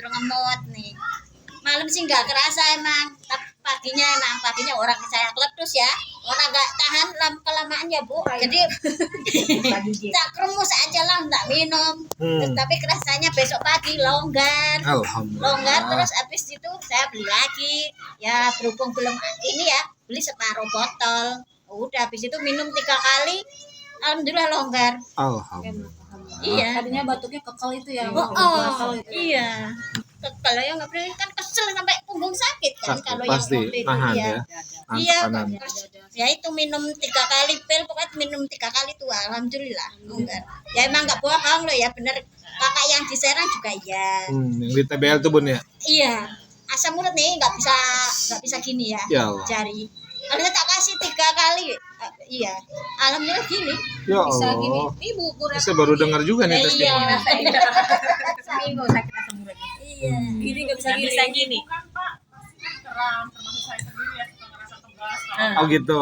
terus ngemot nih. Malam sih nggak kerasa emang, tapi paginya orang saya kletus ya, orang nggak tahan kelamaan ya Bu, jadi tak kerumus aja lah, tak minum. Terus, tapi kerasanya besok pagi longgar, terus habis itu saya beli lagi, ya berhubung belum ini ya, beli separuh botol, udah habis itu minum 3 kali, alhamdulillah longgar. Iya. Tadinya batuknya kekal itu ya. Iya. Kalau yang nggak boleh kan kesel sampai punggung sakit kan kalau yang pasti waktu itu nahan iya. ya. Iya, Tekanan. terus ya itu minum 3 kali pil, pokoknya minum 3 kali tuh alhamdulillah longgar. Ya emang nggak bohong loh ya, bener kakak yang di Serang juga iya. Yang di TBL tuh Bun ya. Iya, asam urat nih nggak bisa gini ya, Ya Allah. jari. Kalau tak kasih 3 kali, iya, alhamdulillah gini. Ya Bisa gini. Allah. Ibu kurang. Saya baru dengar juga nih Iya, testimoni. Seminggu sakit asam urat. iya. Ini nggak bisa gini. Oh gitu.